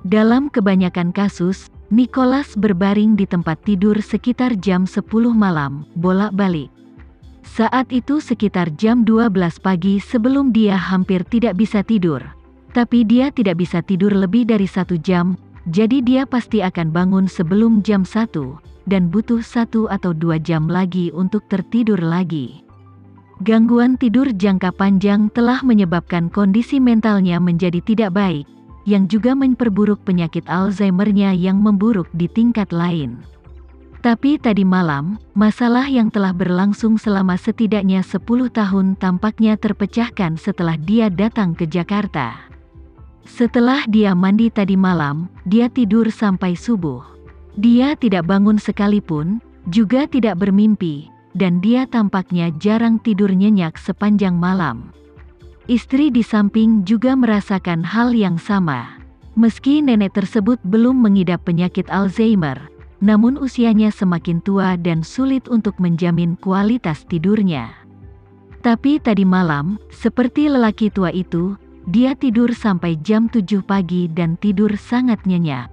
Dalam kebanyakan kasus, Nicholas berbaring di tempat tidur sekitar jam 10 malam, bolak-balik. Saat itu sekitar jam 12 pagi sebelum dia hampir tidak bisa tidur. Tapi dia tidak bisa tidur lebih dari 1 jam, jadi dia pasti akan bangun sebelum jam 1, dan butuh 1 atau 2 jam lagi untuk tertidur lagi. Gangguan tidur jangka panjang telah menyebabkan kondisi mentalnya menjadi tidak baik, yang juga memperburuk penyakit Alzheimer-nya yang memburuk di tingkat lain. Tapi tadi malam, masalah yang telah berlangsung selama setidaknya 10 tahun tampaknya terpecahkan setelah dia datang ke Jakarta. Setelah dia mandi tadi malam, dia tidur sampai subuh. Dia tidak bangun sekalipun, juga tidak bermimpi, dan dia tampaknya jarang tidur nyenyak sepanjang malam. Istri di samping juga merasakan hal yang sama. Meski nenek tersebut belum mengidap penyakit Alzheimer, namun usianya semakin tua dan sulit untuk menjamin kualitas tidurnya. Tapi tadi malam, seperti lelaki tua itu, dia tidur sampai jam 7 pagi dan tidur sangat nyenyak.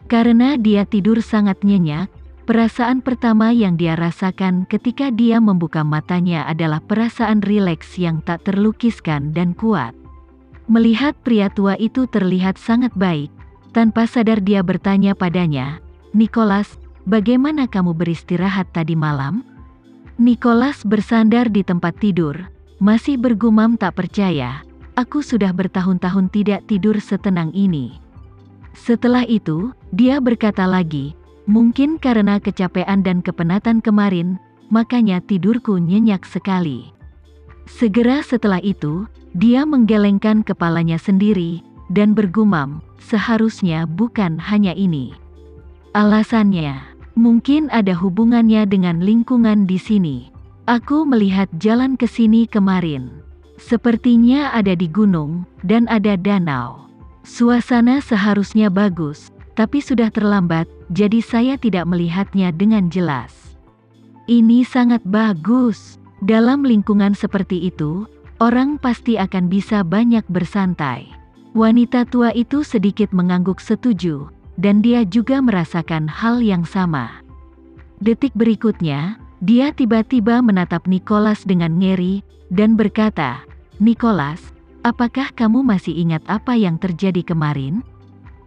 Karena dia tidur sangat nyenyak, perasaan pertama yang dia rasakan ketika dia membuka matanya adalah perasaan rileks yang tak terlukiskan dan kuat. Melihat pria tua itu terlihat sangat baik, tanpa sadar dia bertanya padanya, "Nicholas, bagaimana kamu beristirahat tadi malam?" Nicholas bersandar di tempat tidur, masih bergumam tak percaya, "Aku sudah bertahun-tahun tidak tidur setenang ini." Setelah itu, dia berkata lagi, "Mungkin karena kecapean dan kepenatan kemarin, makanya tidurku nyenyak sekali." Segera setelah itu, dia menggelengkan kepalanya sendiri, dan bergumam, "Seharusnya bukan hanya ini." Alasannya, mungkin ada hubungannya dengan lingkungan di sini. "Aku melihat jalan ke sini kemarin. Sepertinya ada di gunung, dan ada danau. Suasana seharusnya bagus, tapi sudah terlambat, jadi saya tidak melihatnya dengan jelas." Ini sangat bagus. Dalam lingkungan seperti itu, orang pasti akan bisa banyak bersantai. Wanita tua itu sedikit mengangguk setuju, dan dia juga merasakan hal yang sama. Detik berikutnya, dia tiba-tiba menatap Nicholas dengan ngeri, dan berkata, "Nicholas, apakah kamu masih ingat apa yang terjadi kemarin?"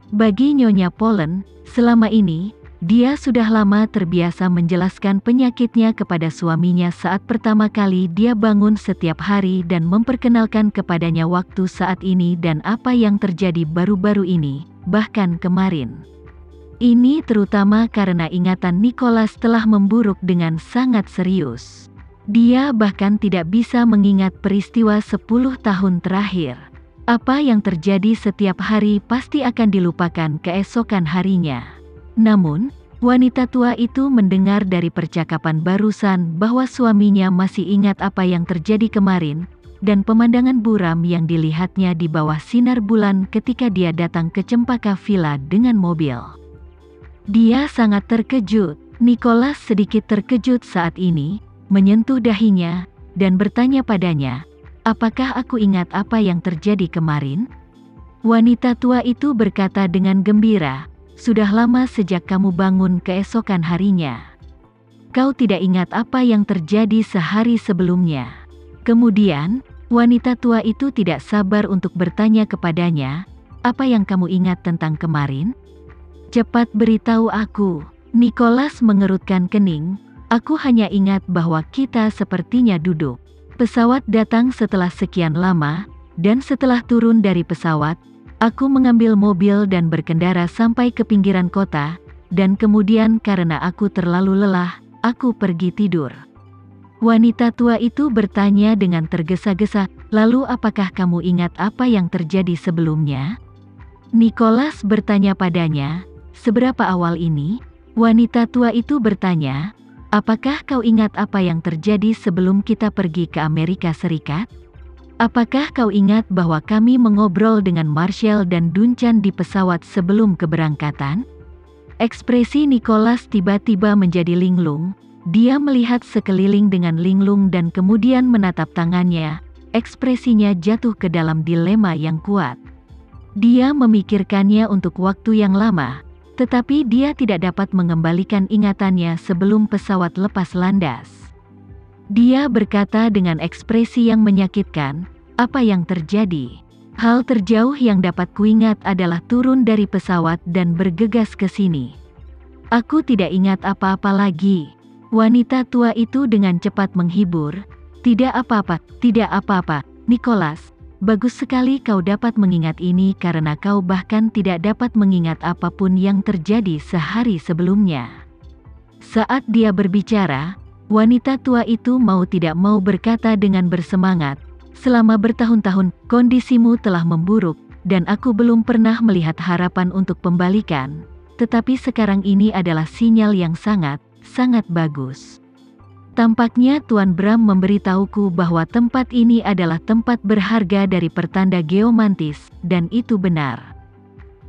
Bagi Nyonya Polen, selama ini, dia sudah lama terbiasa menjelaskan penyakitnya kepada suaminya saat pertama kali dia bangun setiap hari dan memperkenalkan kepadanya waktu saat ini dan apa yang terjadi baru-baru ini, bahkan kemarin. Ini terutama karena ingatan Nicholas telah memburuk dengan sangat serius. Dia bahkan tidak bisa mengingat peristiwa 10 tahun terakhir. Apa yang terjadi setiap hari pasti akan dilupakan keesokan harinya. Namun, wanita tua itu mendengar dari percakapan barusan bahwa suaminya masih ingat apa yang terjadi kemarin, dan pemandangan buram yang dilihatnya di bawah sinar bulan ketika dia datang ke Cempaka Villa dengan mobil. Dia sangat terkejut. Nicholas sedikit terkejut saat ini, menyentuh dahinya, dan bertanya padanya, "Apakah aku ingat apa yang terjadi kemarin?" Wanita tua itu berkata dengan gembira, "Sudah lama sejak kamu bangun keesokan harinya. Kau tidak ingat apa yang terjadi sehari sebelumnya." Kemudian, wanita tua itu tidak sabar untuk bertanya kepadanya, "Apa yang kamu ingat tentang kemarin? Cepat beritahu aku." Nicholas mengerutkan kening, "Aku hanya ingat bahwa kita sepertinya duduk. Pesawat datang setelah sekian lama, dan setelah turun dari pesawat, aku mengambil mobil dan berkendara sampai ke pinggiran kota, dan kemudian karena aku terlalu lelah, aku pergi tidur." Wanita tua itu bertanya dengan tergesa-gesa, "Lalu apakah kamu ingat apa yang terjadi sebelumnya?" Nicholas bertanya padanya, "Seberapa awal ini?" Wanita tua itu bertanya, "Apakah kau ingat apa yang terjadi sebelum kita pergi ke Amerika Serikat? Apakah kau ingat bahwa kami mengobrol dengan Marshall dan Duncan di pesawat sebelum keberangkatan?" Ekspresi Nicholas tiba-tiba menjadi linglung. Dia melihat sekeliling dengan linglung dan kemudian menatap tangannya. Ekspresinya jatuh ke dalam dilema yang kuat. Dia memikirkannya untuk waktu yang lama, tetapi dia tidak dapat mengembalikan ingatannya sebelum pesawat lepas landas. Dia berkata dengan ekspresi yang menyakitkan, "Apa yang terjadi?" "Hal terjauh yang dapat kuingat adalah turun dari pesawat dan bergegas ke sini. Aku tidak ingat apa-apa lagi." Wanita tua itu dengan cepat menghibur, "Tidak apa-apa, tidak apa-apa, Nicholas. Bagus sekali kau dapat mengingat ini karena kau bahkan tidak dapat mengingat apapun yang terjadi sehari sebelumnya." Saat dia berbicara, wanita tua itu mau tidak mau berkata dengan bersemangat, "Selama bertahun-tahun, kondisimu telah memburuk, dan aku belum pernah melihat harapan untuk pembalikan. Tetapi sekarang ini adalah sinyal yang sangat, sangat bagus. Tampaknya Tuan Bram memberitahuku bahwa tempat ini adalah tempat berharga dari pertanda geomantis, dan itu benar.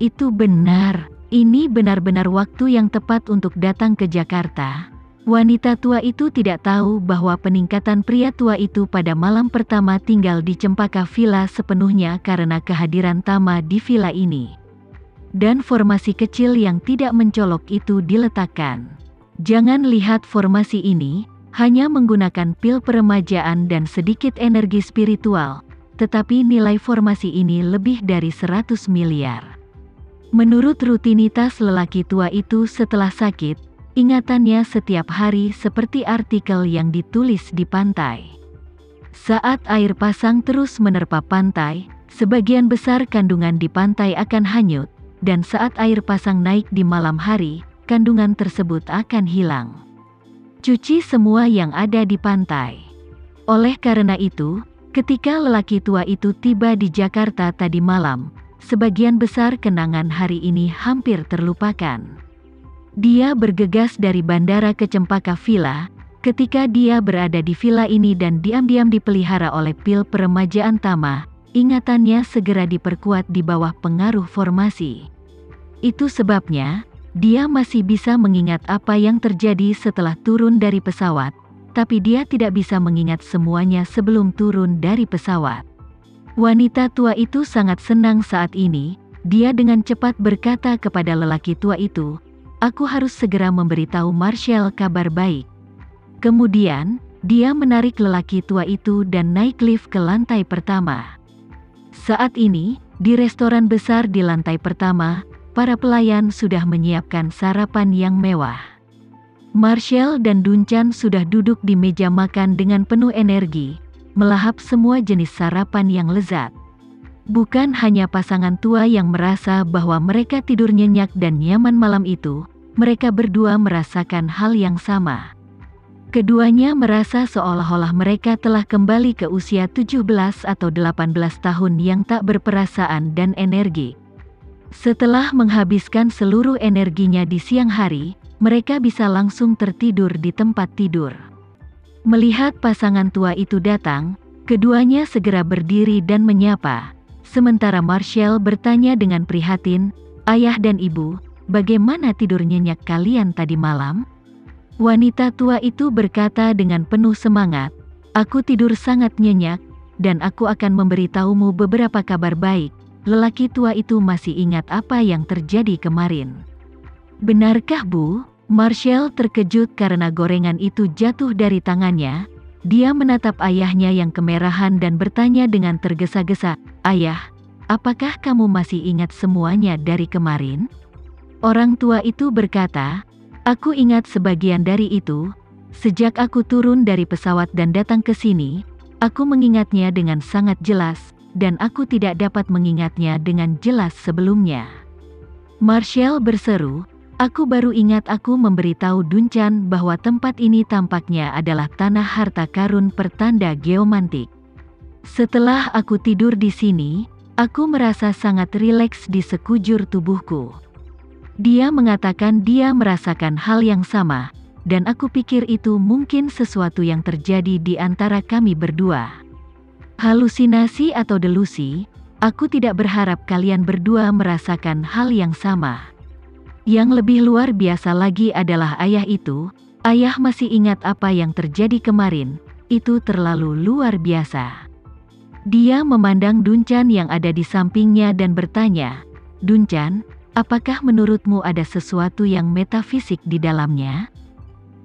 Itu benar. Ini benar-benar waktu yang tepat untuk datang ke Jakarta." Wanita tua itu tidak tahu bahwa peningkatan pria tua itu pada malam pertama tinggal di Cempaka Villa sepenuhnya karena kehadiran Tama di villa ini. Dan formasi kecil yang tidak mencolok itu diletakkan. Jangan lihat formasi ini hanya menggunakan pil peremajaan dan sedikit energi spiritual, tetapi nilai formasi ini lebih dari 100 miliar. Menurut rutinitas lelaki tua itu setelah sakit, ingatannya setiap hari seperti artikel yang ditulis di pantai. Saat air pasang terus menerpa pantai, sebagian besar kandungan di pantai akan hanyut, dan saat air pasang naik di malam hari, kandungan tersebut akan hilang. Cuci semua yang ada di pantai. Oleh karena itu, ketika lelaki tua itu tiba di Jakarta tadi malam, sebagian besar kenangan hari ini hampir terlupakan. Dia bergegas dari bandara ke Cempaka Villa. Ketika dia berada di villa ini dan diam-diam dipelihara oleh pil peremajaan Tama, ingatannya segera diperkuat di bawah pengaruh formasi. Itu sebabnya dia masih bisa mengingat apa yang terjadi setelah turun dari pesawat, tapi dia tidak bisa mengingat semuanya sebelum turun dari pesawat. Wanita tua itu sangat senang saat ini. Dia dengan cepat berkata kepada lelaki tua itu, "Aku harus segera memberitahu Marshall kabar baik." Kemudian, dia menarik lelaki tua itu dan naik lift ke lantai pertama. Saat ini, di restoran besar di lantai pertama, para pelayan sudah menyiapkan sarapan yang mewah. Marshall dan Duncan sudah duduk di meja makan dengan penuh energi, melahap semua jenis sarapan yang lezat. Bukan hanya pasangan tua yang merasa bahwa mereka tidur nyenyak dan nyaman malam itu, mereka berdua merasakan hal yang sama. Keduanya merasa seolah-olah mereka telah kembali ke usia 17 atau 18 tahun yang tak berperasaan dan energi. Setelah menghabiskan seluruh energinya di siang hari, mereka bisa langsung tertidur di tempat tidur. Melihat pasangan tua itu datang, keduanya segera berdiri dan menyapa. Sementara Marshall bertanya dengan prihatin, "Ayah dan ibu, bagaimana tidur nyenyak kalian tadi malam?" Wanita tua itu berkata dengan penuh semangat, "Aku tidur sangat nyenyak, dan aku akan memberitahumu beberapa kabar baik." Lelaki tua itu masih ingat apa yang terjadi kemarin. "Benarkah, Bu?" Marshall terkejut karena gorengan itu jatuh dari tangannya. Dia menatap ayahnya yang kemerahan dan bertanya dengan tergesa-gesa, "Ayah, apakah kamu masih ingat semuanya dari kemarin?" Orang tua itu berkata, "Aku ingat sebagian dari itu. Sejak aku turun dari pesawat dan datang ke sini, aku mengingatnya dengan sangat jelas, dan aku tidak dapat mengingatnya dengan jelas sebelumnya." Marshall berseru, "Aku baru ingat aku memberitahu Duncan bahwa tempat ini tampaknya adalah tanah harta karun pertanda geomantik. Setelah aku tidur di sini, aku merasa sangat rileks di sekujur tubuhku." Dia mengatakan dia merasakan hal yang sama, dan aku pikir itu mungkin sesuatu yang terjadi di antara kami berdua. Halusinasi atau delusi, aku tidak berharap kalian berdua merasakan hal yang sama. Yang lebih luar biasa lagi adalah ayah itu. Ayah masih ingat apa yang terjadi kemarin. Itu terlalu luar biasa. Dia memandang Duncan yang ada di sampingnya dan bertanya, "Duncan, apakah menurutmu ada sesuatu yang metafisik di dalamnya?"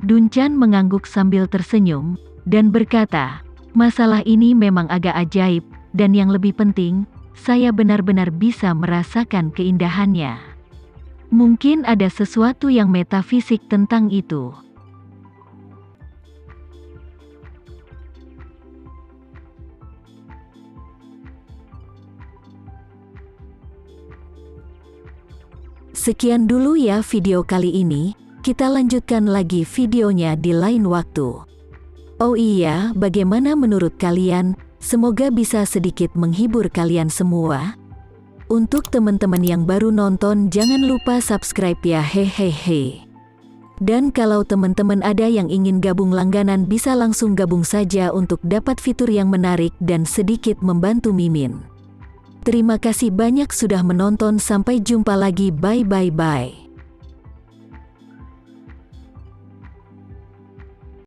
Duncan mengangguk sambil tersenyum, dan berkata, "Masalah ini memang agak ajaib, dan yang lebih penting, saya benar-benar bisa merasakan keindahannya. Mungkin ada sesuatu yang metafisik tentang itu." Sekian dulu ya video kali ini, kita lanjutkan lagi videonya di lain waktu. Oh iya, bagaimana menurut kalian? Semoga bisa sedikit menghibur kalian semua. Untuk teman-teman yang baru nonton, jangan lupa subscribe ya, hehehe. Dan kalau teman-teman ada yang ingin gabung langganan, bisa langsung gabung saja untuk dapat fitur yang menarik dan sedikit membantu Mimin. Terima kasih banyak sudah menonton, sampai jumpa lagi, bye.